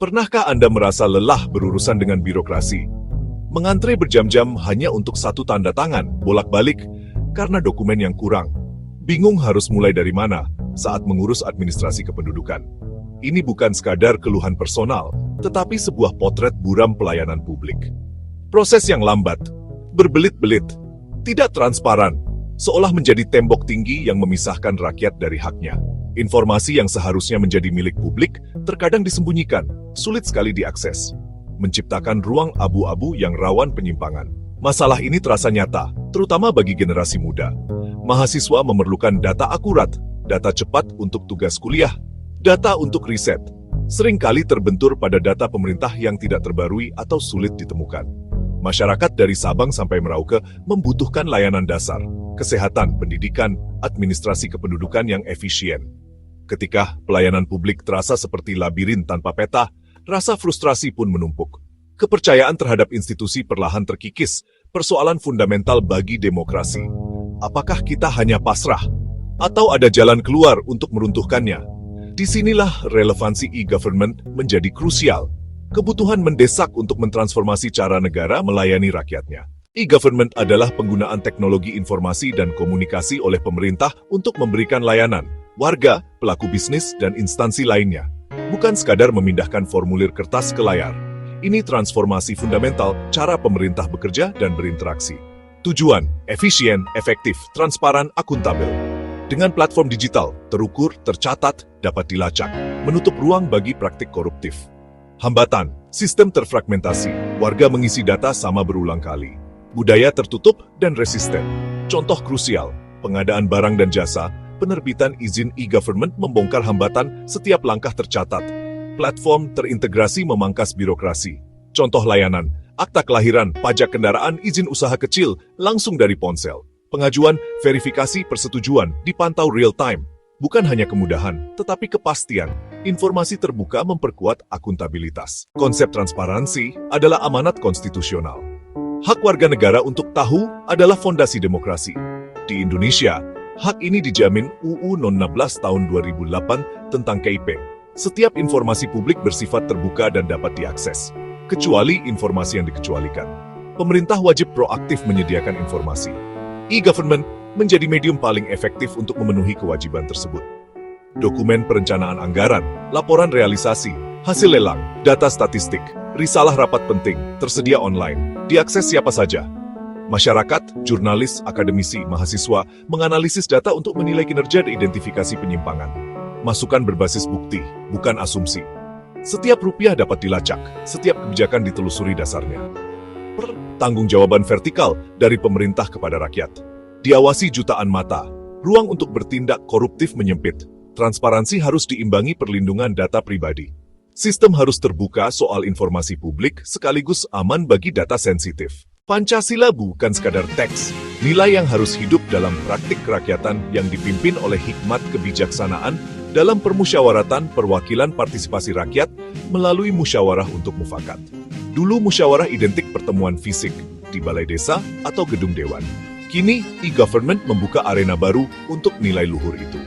Pernahkah Anda merasa lelah berurusan dengan birokrasi? Mengantre berjam-jam hanya untuk satu tanda tangan, bolak-balik, karena dokumen yang kurang. Bingung harus mulai dari mana saat mengurus administrasi kependudukan. Ini bukan sekadar keluhan personal, tetapi sebuah potret buram pelayanan publik. Proses yang lambat, berbelit-belit, tidak transparan, seolah menjadi tembok tinggi yang memisahkan rakyat dari haknya. Informasi yang seharusnya menjadi milik publik terkadang disembunyikan, sulit sekali diakses, menciptakan ruang abu-abu yang rawan penyimpangan. Masalah ini terasa nyata, terutama bagi generasi muda. Mahasiswa memerlukan data akurat, data cepat untuk tugas kuliah, data untuk riset. Seringkali terbentur pada data pemerintah yang tidak terbarui atau sulit ditemukan. Masyarakat dari Sabang sampai Merauke membutuhkan layanan dasar, kesehatan, pendidikan, administrasi kependudukan yang efisien. Ketika pelayanan publik terasa seperti labirin tanpa peta, rasa frustrasi pun menumpuk. Kepercayaan terhadap institusi perlahan terkikis, persoalan fundamental bagi demokrasi. Apakah kita hanya pasrah? Atau ada jalan keluar untuk meruntuhkannya? Disinilah relevansi e-government menjadi krusial. Kebutuhan mendesak untuk mentransformasi cara negara melayani rakyatnya. E-government adalah penggunaan teknologi informasi dan komunikasi oleh pemerintah untuk memberikan layanan, warga, pelaku bisnis, dan instansi lainnya. Bukan sekadar memindahkan formulir kertas ke layar. Ini transformasi fundamental cara pemerintah bekerja dan berinteraksi. Tujuan, efisien, efektif, transparan, akuntabel. Dengan platform digital, terukur, tercatat, dapat dilacak, menutup ruang bagi praktik koruptif. Hambatan, sistem terfragmentasi, warga mengisi data sama berulang kali. Budaya tertutup dan resisten. Contoh krusial, pengadaan barang dan jasa, penerbitan izin e-government membongkar hambatan setiap langkah tercatat. Platform terintegrasi memangkas birokrasi. Contoh layanan, akta kelahiran, pajak kendaraan, izin usaha kecil, langsung dari ponsel. Pengajuan, verifikasi, persetujuan, dipantau real-time. Bukan hanya kemudahan, tetapi kepastian. Informasi terbuka memperkuat akuntabilitas. Konsep transparansi adalah amanat konstitusional. Hak warga negara untuk tahu adalah fondasi demokrasi. Di Indonesia, hak ini dijamin UU No 16 tahun 2008 tentang KIP. Setiap informasi publik bersifat terbuka dan dapat diakses, kecuali informasi yang dikecualikan. Pemerintah wajib proaktif menyediakan informasi. E-government menjadi medium paling efektif untuk memenuhi kewajiban tersebut. Dokumen perencanaan anggaran, laporan realisasi, hasil lelang, data statistik, risalah rapat penting, tersedia online, diakses siapa saja. Masyarakat, jurnalis, akademisi, mahasiswa menganalisis data untuk menilai kinerja dan identifikasi penyimpangan. Masukan berbasis bukti, bukan asumsi. Setiap rupiah dapat dilacak, setiap kebijakan ditelusuri dasarnya. Pertanggungjawaban vertikal dari pemerintah kepada rakyat. Diawasi jutaan mata, ruang untuk bertindak koruptif menyempit. Transparansi harus diimbangi perlindungan data pribadi. Sistem harus terbuka soal informasi publik sekaligus aman bagi data sensitif. Pancasila bukan sekadar teks, nilai yang harus hidup dalam praktik kerakyatan yang dipimpin oleh hikmat kebijaksanaan dalam permusyawaratan perwakilan partisipasi rakyat melalui musyawarah untuk mufakat. Dulu musyawarah identik pertemuan fisik di balai desa atau gedung dewan. Kini, e-government membuka arena baru untuk nilai luhur itu.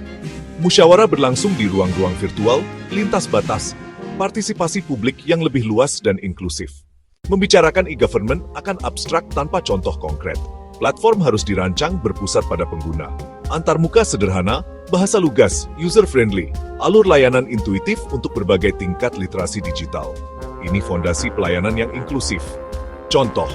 Musyawarah berlangsung di ruang-ruang virtual, lintas batas, partisipasi publik yang lebih luas dan inklusif. Membicarakan e-government akan abstrak tanpa contoh konkret. Platform harus dirancang berpusat pada pengguna. Antarmuka sederhana, bahasa lugas, user-friendly, alur layanan intuitif untuk berbagai tingkat literasi digital. Ini fondasi pelayanan yang inklusif. Contoh,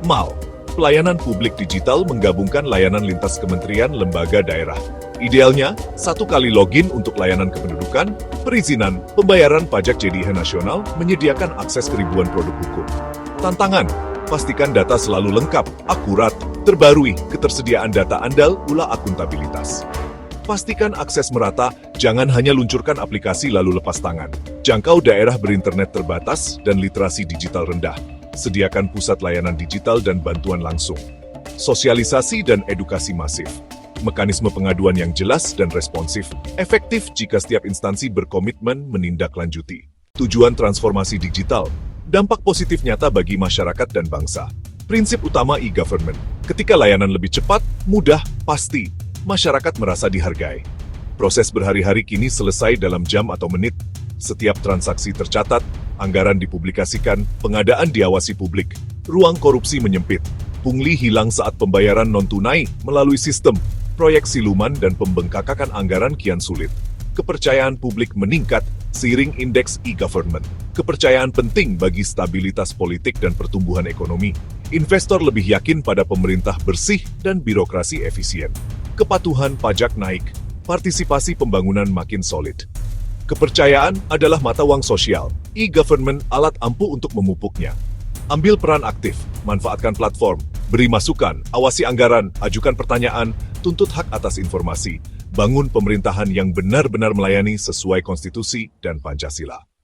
MAL, pelayanan publik digital menggabungkan layanan lintas kementerian lembaga daerah. Idealnya, satu kali login untuk layanan kependudukan, perizinan, pembayaran pajak JDH nasional, menyediakan akses ke ribuan produk hukum. Tantangan, pastikan data selalu lengkap, akurat, terbarui, ketersediaan data andal, pula akuntabilitas. Pastikan akses merata, jangan hanya luncurkan aplikasi lalu lepas tangan. Jangkau daerah berinternet terbatas dan literasi digital rendah. Sediakan pusat layanan digital dan bantuan langsung. Sosialisasi dan edukasi masif. Mekanisme pengaduan yang jelas dan responsif, efektif jika setiap instansi berkomitmen menindaklanjuti. Tujuan transformasi digital, dampak positif nyata bagi masyarakat dan bangsa. Prinsip utama e-government, ketika layanan lebih cepat, mudah, pasti, masyarakat merasa dihargai. Proses berhari-hari kini selesai dalam jam atau menit. Setiap transaksi tercatat, Anggaran dipublikasikan, pengadaan diawasi publik, ruang korupsi menyempit, pungli hilang saat pembayaran non-tunai melalui sistem, proyek siluman dan pembengkakakan anggaran kian sulit. Kepercayaan publik meningkat seiring indeks e-government. Kepercayaan penting bagi stabilitas politik dan pertumbuhan ekonomi. Investor lebih yakin pada pemerintah bersih dan birokrasi efisien. Kepatuhan pajak naik, partisipasi pembangunan makin solid. Kepercayaan adalah mata uang sosial, e-government alat ampuh untuk memupuknya. Ambil peran aktif, manfaatkan platform, beri masukan, awasi anggaran, ajukan pertanyaan, tuntut hak atas informasi, bangun pemerintahan yang benar-benar melayani sesuai konstitusi dan Pancasila.